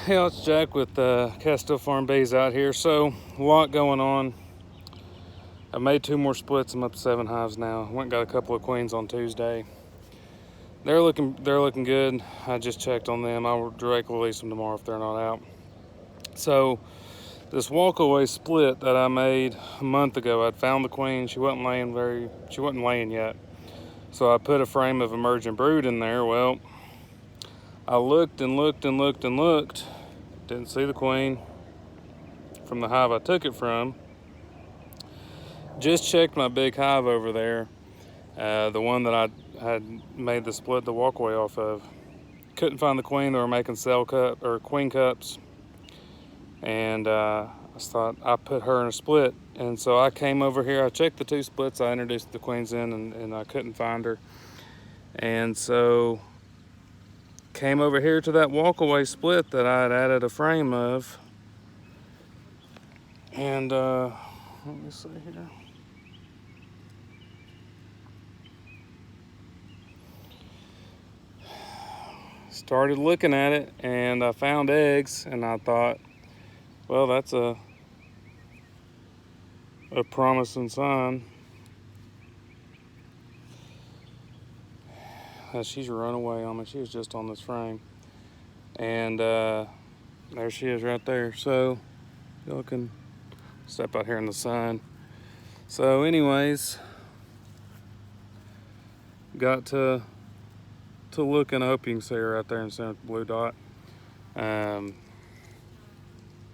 Hey, it's Jack with Castile Farm Bees out here. So, a lot going on. I made 2 more splits. I'm up to 7 hives now. Went and got a couple of queens on Tuesday. They're looking good. I just checked on them. I'll direct release them tomorrow if they're not out. So, this walkaway split that I made a month ago, I'd found the queen. She wasn't laying yet. So I put a frame of emergent brood in there. Well, I looked and looked and looked and looked. Didn't see the queen from the hive I took it from. Just checked my big hive over there, the one that I had made the split the walkway off of. Couldn't find the queen. They were making cell cup or queen cups, and I thought I put her in a split. And so I came over here. I checked the 2 splits. I introduced the queens in, and I couldn't find her. And so came over here to that walkaway split that I had added a frame of. And let me see here. Started looking at it, and I found eggs, and I thought, well, that's a promising sign. She's run away on me. She was just on this frame, and there she is right there. So y'all can step out here in the sun. So anyways, got to look, and I hope you can see her right there in the center of the blue dot.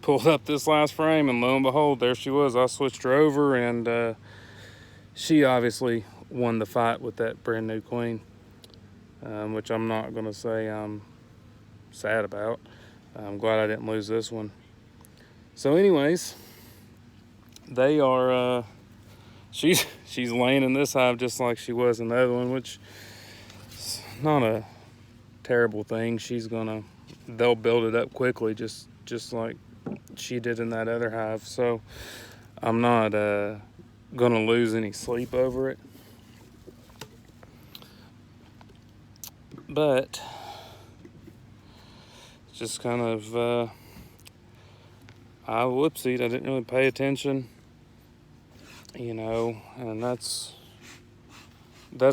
Pulled up this last frame, and lo and behold, there she was. I switched her over, and she obviously won the fight with that brand new queen, which I'm not going to say I'm sad about. I'm glad I didn't lose this one. So anyways, they are, she's laying in this hive just like she was in the other one, which is not a terrible thing. They'll build it up quickly, just like she did in that other hive. So I'm not gonna lose any sleep over it. But just kind of I whoopsied. I didn't really pay attention, and that's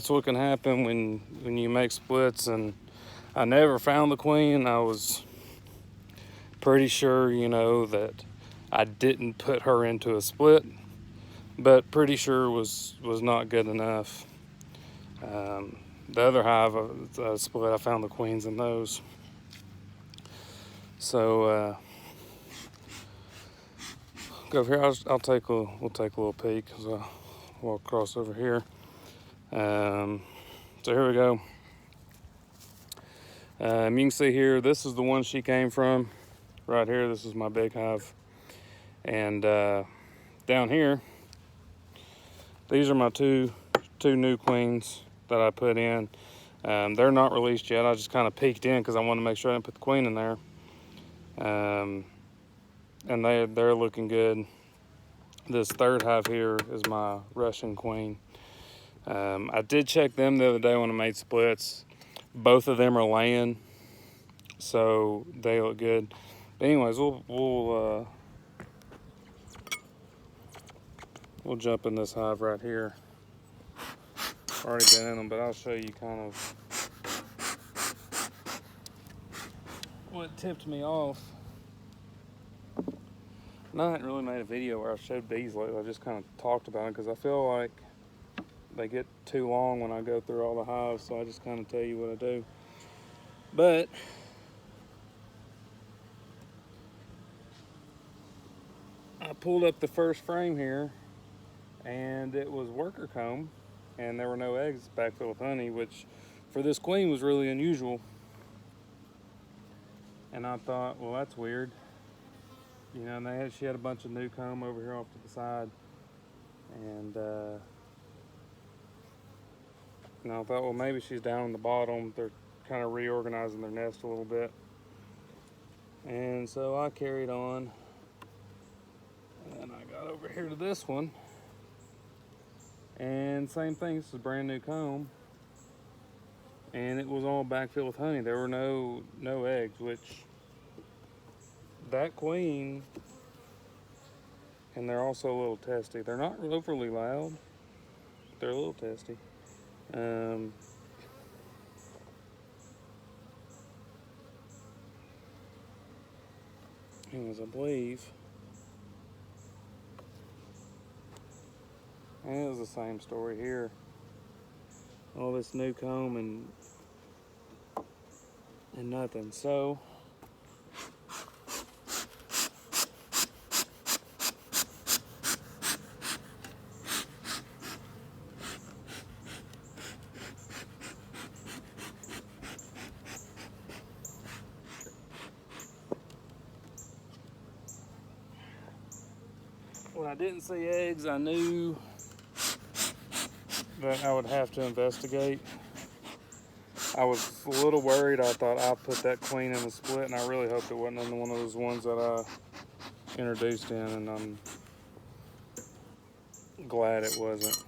what can happen when you make splits. And I never found the queen. I was pretty sure, that I didn't put her into a split, but pretty sure was not good enough. The other hive split, I found the queens in those. So go over here. We'll take a little peek as I walk across over here. So here we go. You can see here, this is the one she came from. Right here, this is my big hive. And down here, these are my two new queens that I put in. They're not released yet. I just kind of peeked in because I wanted to make sure I didn't put the queen in there. And they're looking good. This third hive here is my Russian queen. I did check them the other day when I made splits. Both of them are laying, so they look good. But anyways, we'll jump in this hive right here. Already been in them, but I'll show you kind of what tipped me off. And I hadn't really made a video where I showed bees lately. I just kind of talked about it because I feel like they get too long when I go through all the hives, so I just kind of tell you what I do. But I pulled up the first frame here, and it was worker comb, and there were no eggs backfilled with honey, which for this queen was really unusual. And I thought, well, that's weird. And she had a bunch of new comb over here off to the side. And I thought, well, maybe she's down on the bottom. They're kind of reorganizing their nest a little bit. And so I carried on. And I got over here to this one. And same thing, this is a brand new comb. And it was all backfilled with honey. There were no eggs, which that queen, and they're also a little testy. They're not overly loud. They're a little testy. Anyways, I believe, and it was the same story here. All this new comb and nothing. So when I didn't see eggs, I knew that I would have to investigate. I was a little worried. I thought I put that queen in the split, and I really hoped it wasn't in one of those ones that I introduced in, and I'm glad it wasn't.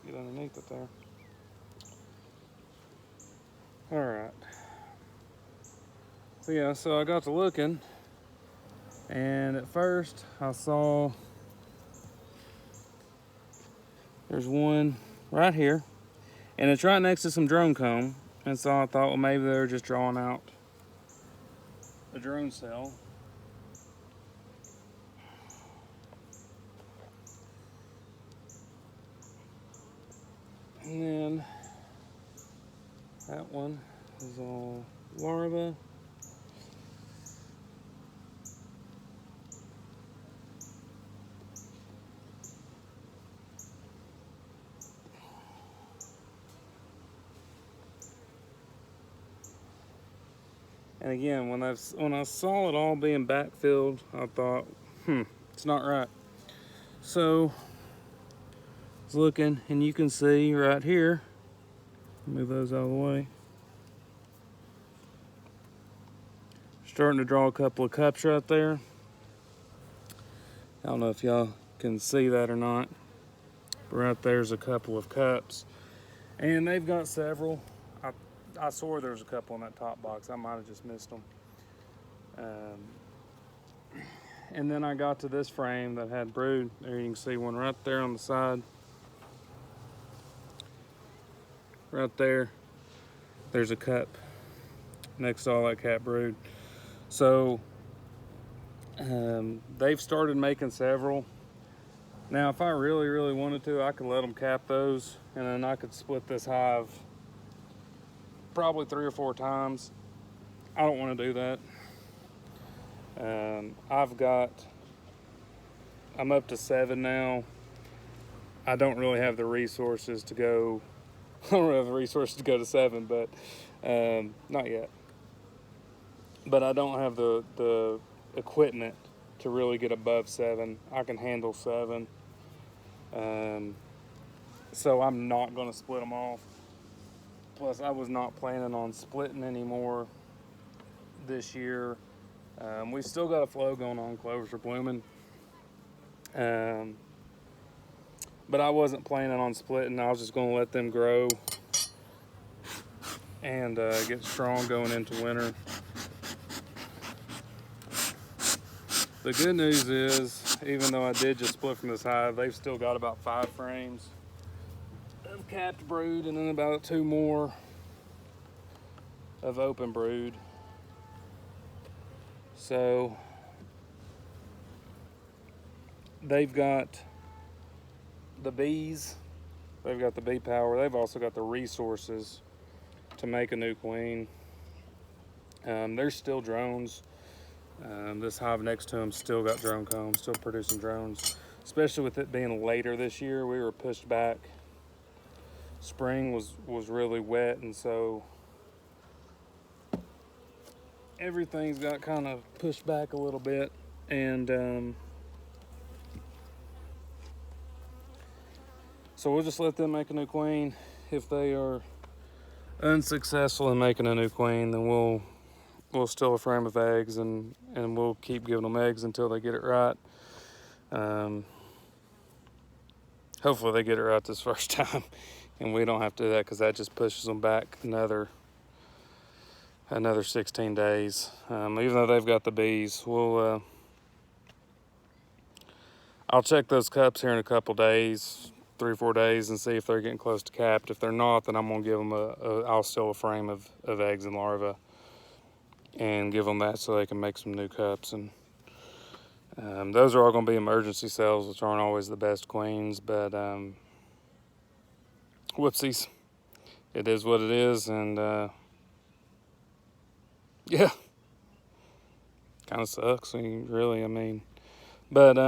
Get underneath it there. All right. So yeah, so I got to looking, and at first I saw there's one right here, and it's right next to some drone comb, and so I thought, well, maybe they were just drawing out a drone cell. And then that one is all larva. And again, when I saw it all being backfilled, I thought, it's not right. So I was looking, and you can see right here, move those out of the way, starting to draw a couple of cups right there. I don't know if y'all can see that or not, but right there's a couple of cups, and they've got several. I swore there was a couple in that top box. I might have just missed them. And then I got to this frame that had brood. There you can see one right there on the side. Right there, there's a cup next to all that cat brood. So they've started making several. Now, if I really, really wanted to, I could let them cap those, and then I could split this hive probably 3 or 4 times. I don't want to do that. I'm up to 7 now. I don't really have the resources to go. I don't have the resources to go to 7, but not yet. But I don't have the equipment to really get above 7. I can handle 7. So I'm not going to split them off. Plus, I was not planning on splitting anymore this year. We've still got a flow going on. Clovers are blooming. But I wasn't planning on splitting. I was just going to let them grow and get strong going into winter. The good news is, even though I did just split from this hive, they've still got about 5 frames of capped brood, and then about 2 more of open brood. So they've got the bees, they've got the bee power, they've also got the resources to make a new queen. There's still drones. This hive next to them still got drone combs, still producing drones. Especially with it being later this year, we were pushed back. Spring was really wet, and so everything's got kind of pushed back a little bit. And so we'll just let them make a new queen. If they are unsuccessful in making a new queen, then we'll we'll steal a frame of eggs, and we'll keep giving them eggs until they get it right. Hopefully they get it right this first time, and we don't have to do that, because that just pushes them back another 16 days. Even though they've got the bees, I'll check those cups here in a couple days, 3 or 4 days, and see if they're getting close to capped. If they're not, then I'm gonna give them I'll steal a frame of eggs and larvae and give them that so they can make some new cups. And those are all gonna be emergency cells, which aren't always the best queens, but whoopsies, it is what it is. And yeah, kind of sucks, really, I mean, but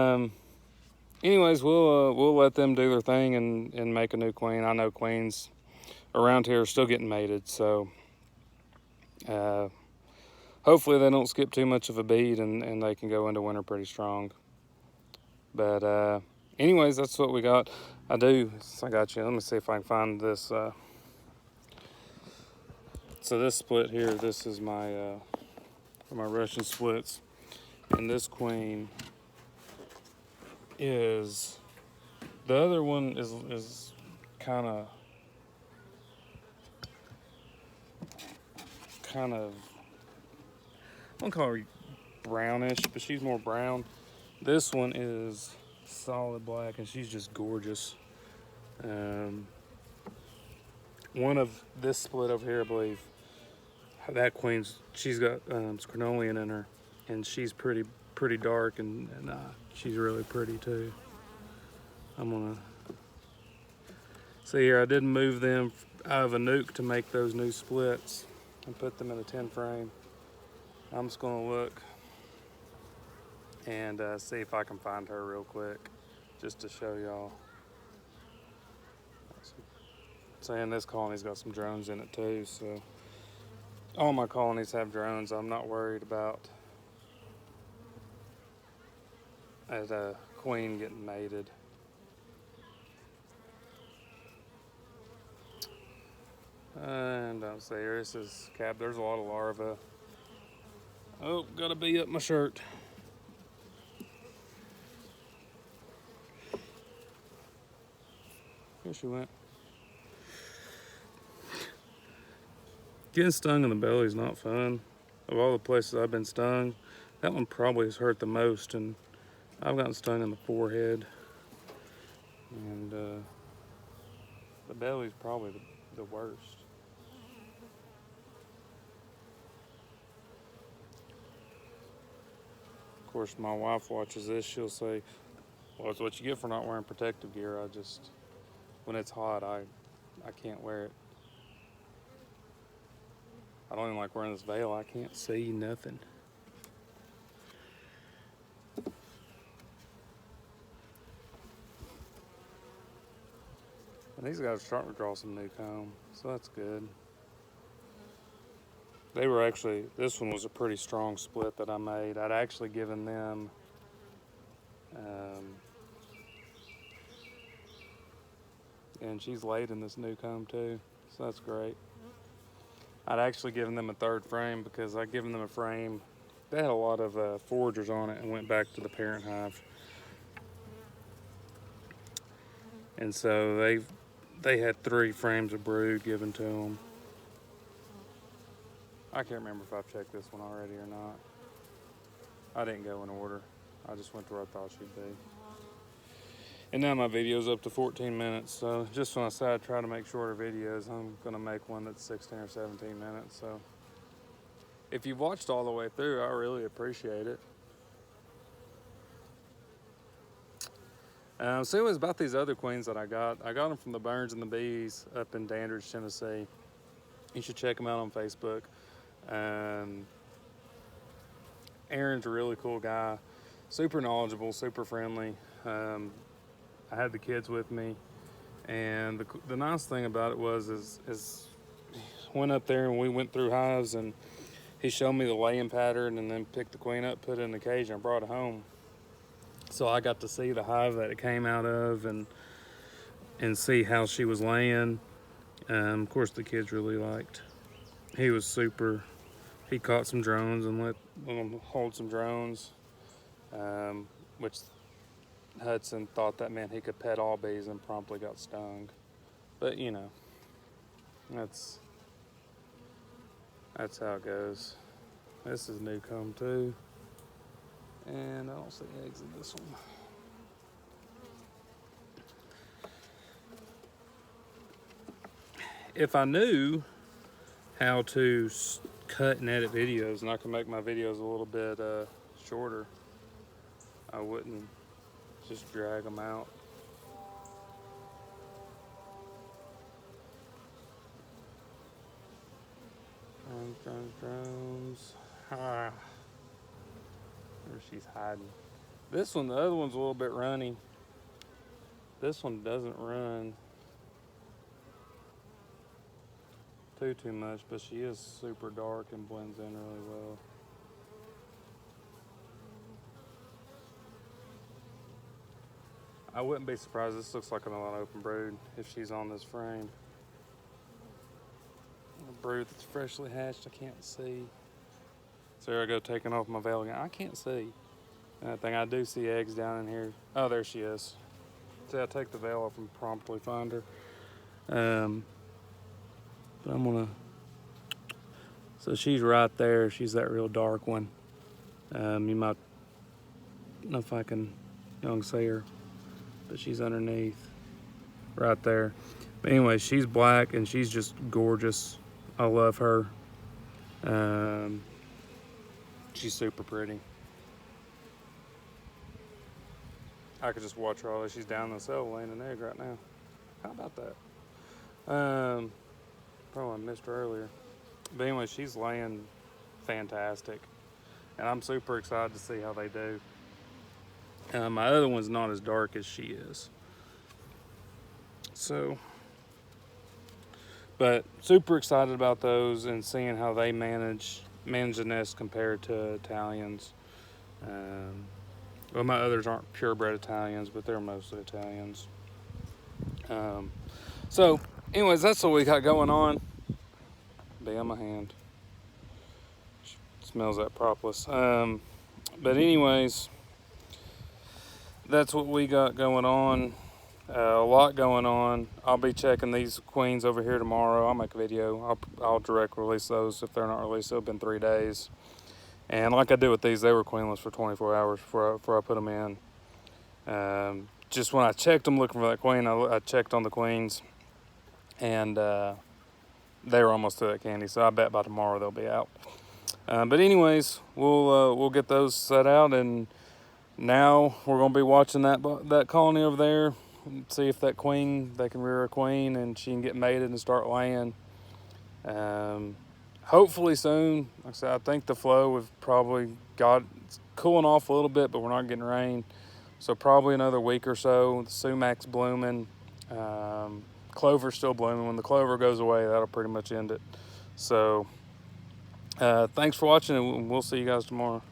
anyways, we'll let them do their thing and make a new queen. I know queens around here are still getting mated, so hopefully they don't skip too much of a beat, and they can go into winter pretty strong. But anyways, that's what we got. I got you. Let me see if I can find this. So this split here, this is my Russian splits, and this queen is, the other one is kind of I don't call her brownish, but she's more brown. This one is solid black, and she's just gorgeous. One of this split over here, I believe, that queen's, she's got Scrinolean in her, and she's pretty dark, and she's really pretty too. I'm gonna see here. I did move them out of a nuke to make those new splits and put them in a 10 frame. I'm just gonna look and see if I can find her real quick, just to show y'all. Saying this colony's got some drones in it too, so all my colonies have drones. I'm not worried about a queen getting mated. And don't see here, this is cap. There's a lot of larvae. Oh, gotta be up my shirt. Here she went. Getting stung in the belly is not fun. Of all the places I've been stung, that one probably has hurt the most, and I've gotten stung in the forehead. And the belly's probably the worst. Of course, my wife watches this, she'll say, well, it's what you get for not wearing protective gear. When it's hot, I can't wear it. I don't even like wearing this veil. I can't see nothing. And these guys are starting to draw some new comb, so that's good. They were actually, this one was a pretty strong split that I made. I'd actually given them and she's laid in this new comb too, so that's great. I'd actually given them a 3rd frame, because I'd given them a frame. They had a lot of foragers on it and went back to the parent hive. And so they had 3 frames of brood given to them. I can't remember if I've checked this one already or not. I didn't go in order. I just went to where I thought she'd be. And now my video's up to 14 minutes, so just when I said I'd try to make shorter videos, I'm gonna make one that's 16 or 17 minutes. So if you've watched all the way through, I really appreciate it. So anyways, about these other queens that I got them from the Burns and the Bees up in Dandridge, Tennessee. You should check them out on Facebook. Aaron's a really cool guy, super knowledgeable, super friendly. I had the kids with me, and the nice thing about it is went up there and we went through hives, and he showed me the laying pattern, and then picked the queen up, put it in the cage, and brought it home. So I got to see the hive that it came out of, and see how she was laying. Of course, the kids really liked. He was super he caught some drones and let them hold some drones, which Hudson thought that meant he could pet all bees and promptly got stung. But you know, that's how it goes. This is new comb too, and I don't see eggs in this one. If I knew how to cut and edit videos, and I can make my videos a little bit shorter, I wouldn't just drag them out. Drones. Ah. There she's hiding. This one, the other one's a little bit runny. This one doesn't run too much, but she is super dark and blends in really well. I wouldn't be surprised. This looks like an open brood if she's on this frame. A brood that's freshly hatched. I can't see. So there I go, taking off my veil again. I can't see. I think I do see eggs down in here. Oh, there she is. See, I take the veil off and promptly find her. But I'm gonna. So she's right there. She's that real dark one. You might. I don't know if I can see her, but she's underneath, right there. But anyway, she's black and she's just gorgeous. I love her. She's super pretty. I could just watch her all day. She's down in the cell laying an egg right now. How about that? Probably missed her earlier. But anyway, she's laying fantastic. And I'm super excited to see how they do. My other one's not as dark as she is. So, but super excited about those and seeing how they manage the nest compared to Italians. Well, my others aren't purebred Italians, but they're mostly Italians. So, anyways, that's what we got going on. Damn, my hand smells that propolis. But anyways, that's what we got going on. A lot going on. I'll be checking these queens over here tomorrow. I'll make a video. I'll direct release those if they're not released. It'll been 3 days. And like I did with these, they were queenless for 24 hours before I put them in. Just when I checked them looking for that queen, I checked on the queens, and they were almost to that candy. So I bet by tomorrow they'll be out. But anyways, we'll get those set out, and now we're gonna be watching that colony over there, see if that queen, they can rear a queen and she can get mated and start laying. Hopefully soon. Like I said, I think the flow we've probably got, it's cooling off a little bit, but we're not getting rain. So probably another week or so. The sumac's blooming. Clover's still blooming. When the clover goes away, that'll pretty much end it. So thanks for watching, and we'll see you guys tomorrow.